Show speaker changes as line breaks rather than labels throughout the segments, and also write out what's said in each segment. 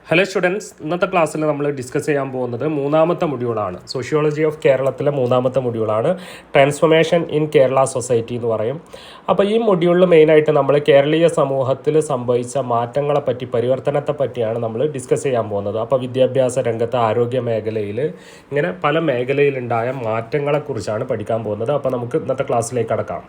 Hello students, ഇന്നത്തെ ക്ലാസ്സിൽ നമ്മൾ ഡിസ്കസ് ചെയ്യാൻ പോകുന്നത് മൂന്നാമത്തെ മൊഡ്യൂളാണ്. സോഷ്യോളജി ഓഫ് കേരളത്തിലെ മൂന്നാമത്തെ മൊഡ്യൂളാണ് ട്രാൻസ്ഫോർമേഷൻ ഇൻ കേരള സൊസൈറ്റി എന്ന് പറയും. അപ്പോൾ ഈ മൊഡ്യൂളിൽ മെയിനായിട്ട് നമ്മൾ കേരളീയ സമൂഹത്തിൽ സംഭവിച്ച മാറ്റങ്ങളെ പറ്റി, പരിവർത്തനത്തെ പറ്റിയാണ് നമ്മൾ ഡിസ്കസ് ചെയ്യാൻ പോകുന്നത്. അപ്പോൾ വിദ്യാഭ്യാസ രംഗത്ത്, ആരോഗ്യ മേഖലയിൽ, ഇങ്ങനെ പല മേഖലയിലുണ്ടായ മാറ്റങ്ങളെക്കുറിച്ചാണ് പഠിക്കാൻ പോകുന്നത്. അപ്പോൾ നമുക്ക് ഇന്നത്തെ ക്ലാസ്സിലേക്ക് കടക്കാം.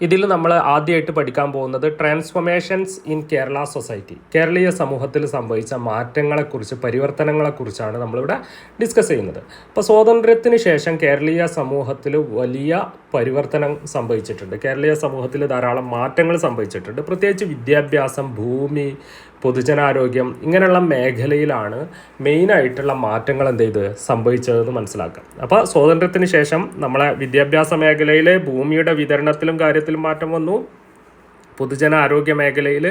ഇതിൽ നമ്മൾ ആദ്യമായിട്ട് പഠിക്കാൻ പോകുന്നത് ട്രാൻസ്ഫോർമേഷൻസ് ഇൻ കേരള സൊസൈറ്റി, കേരളീയ സമൂഹത്തിൽ സംഭവിച്ച മാറ്റങ്ങളെക്കുറിച്ച്, പരിവർത്തനങ്ങളെക്കുറിച്ചാണ് നമ്മളിവിടെ ഡിസ്കസ് ചെയ്യുന്നത്. അപ്പോൾ സ്വാതന്ത്ര്യത്തിന് ശേഷം കേരളീയ സമൂഹത്തിൽ വലിയ പരിവർത്തനം സംഭവിച്ചിട്ടുണ്ട്. കേരളീയ സമൂഹത്തിൽ ധാരാളം മാറ്റങ്ങൾ സംഭവിച്ചിട്ടുണ്ട്. പ്രത്യേകിച്ച് വിദ്യാഭ്യാസം, ഭൂമി, പൊതുജനാരോഗ്യം, ഇങ്ങനെയുള്ള മേഖലയിലാണ് മെയിനായിട്ടുള്ള മാറ്റങ്ങൾ സംഭവിച്ചതെന്ന് മനസ്സിലാക്കാം. അപ്പോൾ സ്വാതന്ത്ര്യത്തിന് ശേഷം നമ്മളെ വിദ്യാഭ്യാസ മേഖലയിൽ ഭൂമിയുടെ വിതരണത്തിലും കാര്യത്തിലും മാറ്റം വന്നു. പൊതുജനാരോഗ്യ മേഖലയിൽ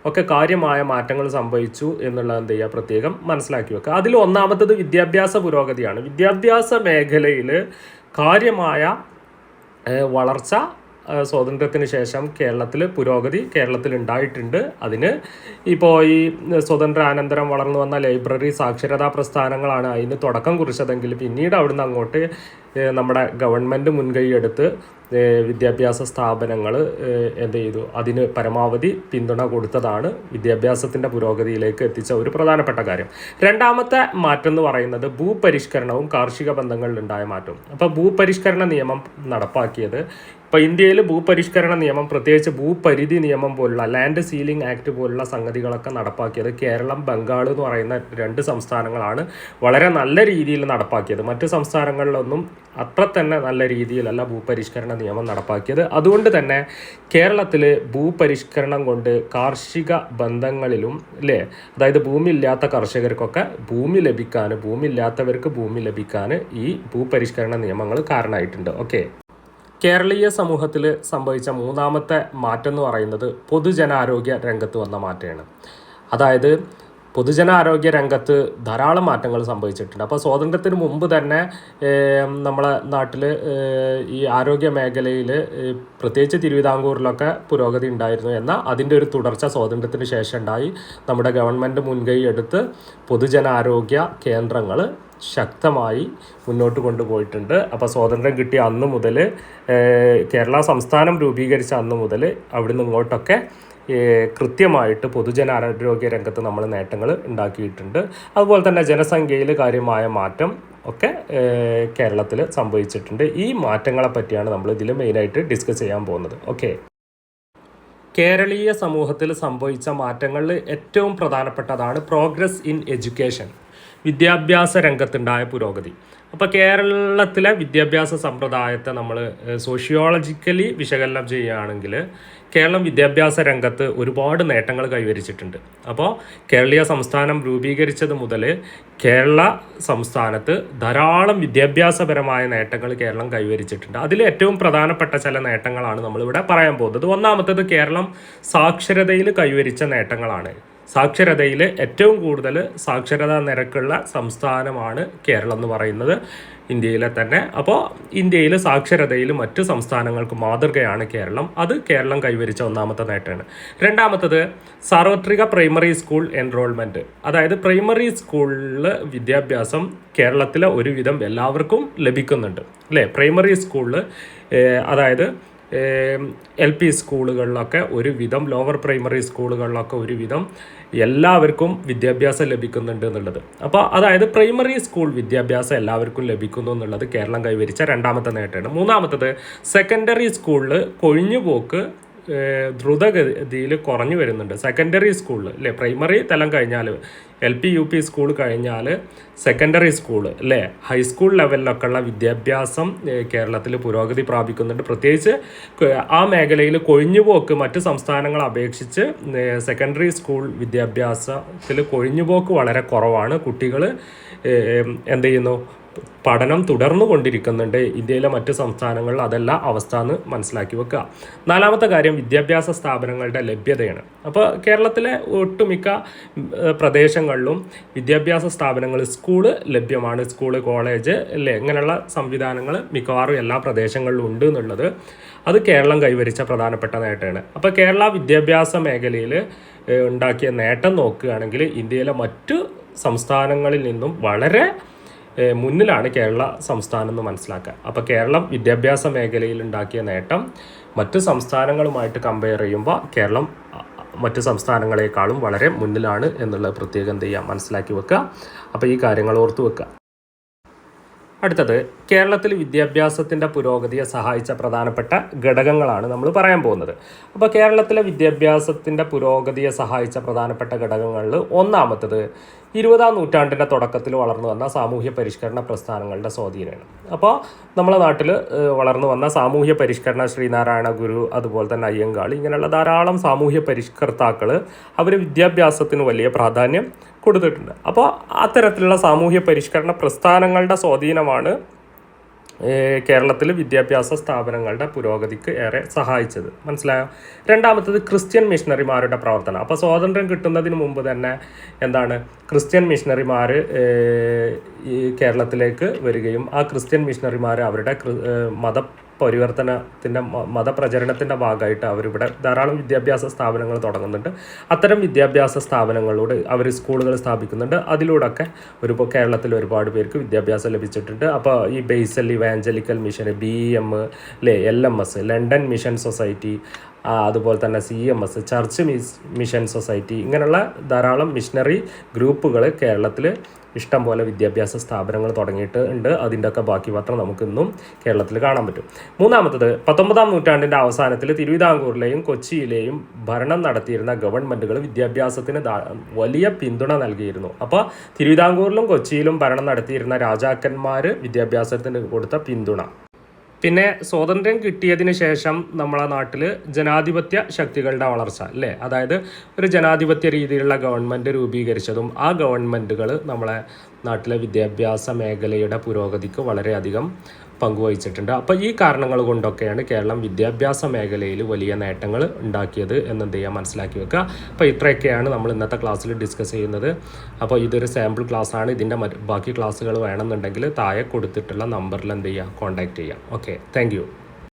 ഒക്കെ കാര്യമായ മാറ്റങ്ങൾ സംഭവിച്ചു എന്നുള്ളത് പ്രത്യേകം മനസ്സിലാക്കി വെക്കുക. അതിൽ ഒന്നാമത്തത് വിദ്യാഭ്യാസ പുരോഗതിയാണ്. വിദ്യാഭ്യാസ മേഖലയിൽ കാര്യമായ വളർച്ച സ്വാതന്ത്ര്യത്തിന് ശേഷം പുരോഗതി കേരളത്തിൽ ഉണ്ടായിട്ടുണ്ട്. അതിന് ഇപ്പോൾ ഈ സ്വാതന്ത്ര്യാനന്തരം വളർന്നു വന്ന ലൈബ്രറി, സാക്ഷരതാ പ്രസ്ഥാനങ്ങളാണ് അതിന് തുടക്കം കുറിച്ചതെങ്കിൽ പിന്നീട് അവിടുന്ന് അങ്ങോട്ട് നമ്മുടെ ഗവൺമെൻറ് മുൻകൈയെടുത്ത് വിദ്യാഭ്യാസ സ്ഥാപനങ്ങൾ അതിന് പരമാവധി പിന്തുണ കൊടുത്തതാണ് വിദ്യാഭ്യാസത്തിൻ്റെ പുരോഗതിയിലേക്ക് എത്തിച്ച ഒരു പ്രധാനപ്പെട്ട കാര്യം. രണ്ടാമത്തെ മാറ്റം എന്ന് പറയുന്നത് ഭൂപരിഷ്കരണവും കാർഷിക ബന്ധങ്ങളിലുണ്ടായ മാറ്റവും. അപ്പോൾ ഭൂപരിഷ്കരണ നിയമം നടപ്പാക്കിയത്, ഇപ്പോൾ ഇന്ത്യയിൽ ഭൂപരിഷ്കരണ നിയമം, പ്രത്യേകിച്ച് ഭൂപരിധി നിയമം പോലുള്ള ലാൻഡ് സീലിംഗ് ആക്ട് പോലുള്ള സംഗതികളൊക്കെ നടപ്പാക്കിയത് കേരളം, ബംഗാൾ എന്ന് പറയുന്ന രണ്ട് സംസ്ഥാനങ്ങളാണ് വളരെ നല്ല രീതിയിൽ നടപ്പാക്കിയത്. മറ്റ് സംസ്ഥാനങ്ങളിലൊന്നും അത്ര തന്നെ നല്ല രീതിയിലല്ല ഭൂപരിഷ്കരണ നിയമം നടപ്പാക്കിയത്. അതുകൊണ്ട് തന്നെ കേരളത്തിൽ ഭൂപരിഷ്കരണം കൊണ്ട് കാർഷിക ബന്ധങ്ങളിലും അതായത് ഭൂമി ഇല്ലാത്ത കർഷകർക്കൊക്കെ ഭൂമി ലഭിക്കാൻ, ഭൂമി ഇല്ലാത്തവർക്ക് ഭൂമി ലഭിക്കാൻ ഈ ഭൂപരിഷ്കരണ നിയമങ്ങൾ കാരണമായിട്ടുണ്ട്. ഓക്കെ, കേരളീയ സമൂഹത്തിൽ സംഭവിച്ച മൂന്നാമത്തെ മാറ്റം എന്ന് പറയുന്നത് പൊതുജനാരോഗ്യ രംഗത്ത് വന്ന മാറ്റമാണ്. അതായത് പൊതുജനാരോഗ്യ രംഗത്ത് ധാരാളം മാറ്റങ്ങൾ സംഭവിച്ചിട്ടുണ്ട്. അപ്പോൾ സ്വാതന്ത്ര്യത്തിന് മുമ്പ് തന്നെ നമ്മളെ നാട്ടിൽ ഈ ആരോഗ്യ മേഖലയിൽ, പ്രത്യേകിച്ച് തിരുവിതാംകൂറിലൊക്കെ പുരോഗതി ഉണ്ടായിരുന്നു. എന്നാൽ അതിൻ്റെ ഒരു തുടർച്ച സ്വാതന്ത്ര്യത്തിന് ശേഷം ഉണ്ടായി. നമ്മുടെ ഗവൺമെൻറ് മുൻകൈ എടുത്ത് പൊതുജനാരോഗ്യ കേന്ദ്രങ്ങൾ ശക്തമായി മുന്നോട്ട് കൊണ്ടുപോയിട്ടുണ്ട്. അപ്പോൾ സ്വാതന്ത്ര്യം കിട്ടിയ അന്ന് മുതൽ, കേരള സംസ്ഥാനം രൂപീകരിച്ച അന്ന് മുതൽ അവിടുന്ന് ഇങ്ങോട്ടൊക്കെ കൃത്യമായിട്ട് പൊതുജനാരോഗ്യ രംഗത്ത് നമ്മൾ നേട്ടങ്ങൾ ഉണ്ടാക്കിയിട്ടുണ്ട്. അതുപോലെ തന്നെ ജനസംഖ്യയിൽ കാര്യമായ മാറ്റം ഒക്കെ കേരളത്തിൽ സംഭവിച്ചിട്ടുണ്ട്. ഈ മാറ്റങ്ങളെ പറ്റിയാണ് നമ്മൾ ഇതിൽ മെയിനായിട്ട് ഡിസ്കസ് ചെയ്യാൻ പോകുന്നത്. ഓക്കെ, കേരളീയ സമൂഹത്തിൽ സംഭവിച്ച മാറ്റങ്ങളിൽ ഏറ്റവും പ്രധാനപ്പെട്ടതാണ് പ്രോഗ്രസ് ഇൻ എഡ്യൂക്കേഷൻ, വിദ്യാഭ്യാസ രംഗത്തുണ്ടായ പുരോഗതി. അപ്പോൾ കേരളത്തിലെ വിദ്യാഭ്യാസ സമ്പ്രദായത്തെ നമ്മൾ സോഷ്യോളജിക്കലി വിശകലനം ചെയ്യുകയാണെങ്കിൽ കേരളം വിദ്യാഭ്യാസ രംഗത്ത് ഒരുപാട് നേട്ടങ്ങൾ കൈവരിച്ചിട്ടുണ്ട്. അപ്പോൾ കേരളീയ സംസ്ഥാനം രൂപീകരിച്ചത് മുതൽ കേരള സംസ്ഥാനത്ത് ധാരാളം വിദ്യാഭ്യാസപരമായ നേട്ടങ്ങൾ കേരളം കൈവരിച്ചിട്ടുണ്ട്. അതിൽ ഏറ്റവും പ്രധാനപ്പെട്ട ചില നേട്ടങ്ങളാണ് നമ്മളിവിടെ പറയാൻ പോകുന്നത്. ഒന്നാമത്തേത് കേരളം സാക്ഷരതയിൽ കൈവരിച്ച നേട്ടങ്ങളാണ്. സാക്ഷരതയിൽ ഏറ്റവും കൂടുതൽ സാക്ഷരതാ നിരക്കുള്ള സംസ്ഥാനമാണ് കേരളം എന്ന് പറയുന്നത്, ഇന്ത്യയിലെ തന്നെ. അപ്പോൾ ഇന്ത്യയിൽ സാക്ഷരതയിൽ മറ്റ് സംസ്ഥാനങ്ങൾക്ക് മാതൃകയാണ് കേരളം. അത് കേരളം കൈവരിച്ച ഒന്നാമത്തെ നേട്ടമാണ്. രണ്ടാമത്തത് സാർവത്രിക പ്രൈമറി സ്കൂൾ എൻറോൾമെൻറ്റ്, അതായത് പ്രൈമറി സ്കൂളിൽ വിദ്യാഭ്യാസം കേരളത്തിലെ ഒരുവിധം എല്ലാവർക്കും ലഭിക്കുന്നുണ്ട്. പ്രൈമറി സ്കൂളിൽ, അതായത് LP സ്കൂളുകളിലൊക്കെ ഒരുവിധം, ലോവർ പ്രൈമറി സ്കൂളുകളിലൊക്കെ ഒരുവിധം എല്ലാവർക്കും വിദ്യാഭ്യാസം ലഭിക്കുന്നുണ്ട് എന്നുള്ളത്. അപ്പോൾ അതായത് പ്രൈമറി സ്കൂൾ വിദ്യാഭ്യാസം എല്ലാവർക്കും ലഭിക്കുന്നു എന്നുള്ളത് കേരളം കൈവരിച്ച രണ്ടാമത്തെ നേട്ടമാണ്. മൂന്നാമത്തത് സെക്കൻഡറി സ്കൂളിൽ കൊഴിഞ്ഞുപോക്ക് ദ്രുതഗതിയിൽ കുറഞ്ഞു വരുന്നുണ്ട്. സെക്കൻഡറി സ്കൂളിൽ പ്രൈമറി തലം കഴിഞ്ഞാൽ, LP UP സ്കൂൾ കഴിഞ്ഞാൽ സെക്കൻഡറി സ്കൂൾ ഹൈസ്കൂൾ ലെവലിലൊക്കെ ഉള്ള വിദ്യാഭ്യാസം കേരളത്തിൽ പുരോഗതി പ്രാപിക്കുന്നുണ്ട്. പ്രത്യേകിച്ച് ആ മേഖലയിൽ കൊഴിഞ്ഞുപോക്ക് മറ്റ് സംസ്ഥാനങ്ങളെ അപേക്ഷിച്ച് സെക്കൻഡറി സ്കൂൾ വിദ്യാഭ്യാസത്തിൽ കൊഴിഞ്ഞുപോക്ക് വളരെ കുറവാണ്. കുട്ടികൾ പഠനം തുടർന്നു കൊണ്ടിരിക്കുന്നുണ്ട്. ഇന്ത്യയിലെ മറ്റ് സംസ്ഥാനങ്ങളിൽ അതല്ല അവസ്ഥ എന്ന് മനസ്സിലാക്കി വെക്കുക. നാലാമത്തെ കാര്യം വിദ്യാഭ്യാസ സ്ഥാപനങ്ങളുടെ ലഭ്യതയാണ്. അപ്പോൾ കേരളത്തിലെ ഒട്ടുമിക്ക പ്രദേശങ്ങളിലും വിദ്യാഭ്യാസ സ്ഥാപനങ്ങൾ, സ്കൂള് ലഭ്യമാണ്. സ്കൂള്, കോളേജ് ഇങ്ങനെയുള്ള സംവിധാനങ്ങൾ മിക്കവാറും എല്ലാ പ്രദേശങ്ങളിലും ഉണ്ട് എന്നുള്ളത് അത് കേരളം കൈവരിച്ച പ്രധാനപ്പെട്ട നേട്ടമാണ്. അപ്പോൾ കേരള വിദ്യാഭ്യാസ മേഖലയിൽ ഉണ്ടാക്കിയ നേട്ടം നോക്കുകയാണെങ്കിൽ ഇന്ത്യയിലെ മറ്റു സംസ്ഥാനങ്ങളിൽ നിന്നും വളരെ മുന്നിലാണ് കേരള സംസ്ഥാനം എന്ന് മനസ്സിലാക്കുക. അപ്പോൾ കേരളം വിദ്യാഭ്യാസ മേഖലയിൽ ഉണ്ടാക്കിയ നേട്ടം മറ്റു സംസ്ഥാനങ്ങളുമായിട്ട് കമ്പയർ ചെയ്യുമ്പോൾ കേരളം മറ്റു സംസ്ഥാനങ്ങളെക്കാളും വളരെ മുന്നിലാണ് എന്നുള്ളത് പ്രത്യേകം എന്ത് ചെയ്യുക, മനസ്സിലാക്കി വെക്കുക. അപ്പോൾ ഈ കാര്യങ്ങൾ ഓർത്തു വെക്കുക. അടുത്തത്, കേരളത്തിൽ വിദ്യാഭ്യാസത്തിൻ്റെ പുരോഗതിയെ സഹായിച്ച പ്രധാനപ്പെട്ട ഘടകങ്ങളാണ് നമ്മൾ പറയാൻ പോകുന്നത്. അപ്പോൾ കേരളത്തിലെ വിദ്യാഭ്യാസത്തിൻ്റെ പുരോഗതിയെ സഹായിച്ച പ്രധാനപ്പെട്ട ഘടകങ്ങളിൽ ഒന്നാമത്തത് 20-ാം നൂറ്റാണ്ടിൻ്റെ തുടക്കത്തിൽ വളർന്നു വന്ന സാമൂഹ്യ പരിഷ്കരണ പ്രസ്ഥാനങ്ങളുടെ സ്വാധീനമാണ്. അപ്പോൾ നമ്മളെ നാട്ടിൽ വളർന്നു വന്ന സാമൂഹ്യ പരിഷ്കരണ ശ്രീനാരായണ ഗുരു, അതുപോലെ തന്നെ അയ്യങ്കാളി, ഇങ്ങനെയുള്ള ധാരാളം സാമൂഹ്യ പരിഷ്കർത്താക്കൾ അവർ വിദ്യാഭ്യാസത്തിന് വലിയ പ്രാധാന്യം കൊടുത്തിട്ടുണ്ട്. അപ്പോൾ അത്തരത്തിലുള്ള സാമൂഹ്യ പരിഷ്കരണ പ്രസ്ഥാനങ്ങളുടെ സ്വാധീനമാണ് കേരളത്തിൽ വിദ്യാഭ്യാസ സ്ഥാപനങ്ങളുടെ പുരോഗതിക്ക് ഏറെ സഹായിച്ചത്. മനസ്സിലായോ? രണ്ടാമത്തത് ക്രിസ്ത്യൻ മിഷണറിമാരുടെ പ്രവർത്തനം. അപ്പോൾ സ്വാതന്ത്ര്യം കിട്ടുന്നതിന് മുമ്പ് തന്നെ എന്താണ്, ക്രിസ്ത്യൻ മിഷണറിമാർ ഈ കേരളത്തിലേക്ക് വരികയും ആ ക്രിസ്ത്യൻ മിഷണറിമാർ അവരുടെ മതപ്രചരണത്തിൻ്റെ ഭാഗമായിട്ട് അവരിവിടെ ധാരാളം വിദ്യാഭ്യാസ സ്ഥാപനങ്ങൾ തുടങ്ങുന്നുണ്ട്. അത്തരം വിദ്യാഭ്യാസ സ്ഥാപനങ്ങളോട് അവർ സ്കൂളുകൾ സ്ഥാപിക്കുന്നുണ്ട്. അതിലൂടെയൊക്കെ കേരളത്തിൽ ഒരുപാട് പേർക്ക് വിദ്യാഭ്യാസം ലഭിച്ചിട്ടുണ്ട്. അപ്പോൾ ഈ Basel evangelical mission, BEM, LMS, London mission society, അതുപോലെ തന്നെ CMS, ചർച്ച് മിഷൻ സൊസൈറ്റി, ഇങ്ങനെയുള്ള ധാരാളം മിഷണറി ഗ്രൂപ്പുകൾ കേരളത്തിൽ ഇഷ്ടം പോലെ വിദ്യാഭ്യാസ സ്ഥാപനങ്ങൾ തുടങ്ങിയിട്ടുണ്ട്. അതിൻ്റെയൊക്കെ ബാക്കി പത്രം നമുക്കിന്നും കേരളത്തിൽ കാണാൻ പറ്റും. മൂന്നാമത്തത്, 19-ാം നൂറ്റാണ്ടിൻ്റെ അവസാനത്തിൽ തിരുവിതാംകൂറിലെയും കൊച്ചിയിലെയും ഭരണം നടത്തിയിരുന്ന ഗവൺമെൻറ്റുകൾ വിദ്യാഭ്യാസത്തിന് വലിയ പിന്തുണ നൽകിയിരുന്നു. അപ്പോൾ തിരുവിതാംകൂറിലും കൊച്ചിയിലും ഭരണം നടത്തിയിരുന്ന രാജാക്കന്മാർ വിദ്യാഭ്യാസത്തിന് കൊടുത്ത പിന്തുണ. പിന്നെ സ്വാതന്ത്ര്യം കിട്ടിയതിന് ശേഷം നമ്മളെ നാട്ടിൽ ജനാധിപത്യ ശക്തികളുടെ വളർച്ച, അല്ലേ? അതായത് ഒരു ജനാധിപത്യ രീതിയിലുള്ള ഗവൺമെൻറ് രൂപീകരിച്ചതും ആ ഗവൺമെൻറ്റുകൾ നമ്മളെ നാട്ടിലെ വിദ്യാഭ്യാസ മേഖലയുടെ പുരോഗതിക്ക് വളരെയധികം പങ്കുവഹിച്ചിട്ടുണ്ട്. അപ്പോൾ ഈ കാരണങ്ങൾ കൊണ്ടൊക്കെയാണ് കേരളം വിദ്യാഭ്യാസ മേഖലയിൽ വലിയ നേട്ടങ്ങൾ ഉണ്ടാക്കിയത് എന്നെന്ത് ചെയ്യുക, മനസ്സിലാക്കി വെക്കുക. അപ്പോൾ ഇത്രയൊക്കെയാണ് നമ്മൾ ഇന്നത്തെ ക്ലാസ്സിൽ ഡിസ്കസ് ചെയ്യുന്നത്. അപ്പോൾ ഇതൊരു സാമ്പിൾ ക്ലാസ്സാണ്. ഇതിൻ്റെ ബാക്കി ക്ലാസ്സുകൾ വേണമെന്നുണ്ടെങ്കിൽ താഴെ കൊടുത്തിട്ടുള്ള നമ്പറിൽ എന്ത് ചെയ്യുക, കോൺടാക്റ്റ് ചെയ്യാം. Okay, thank you.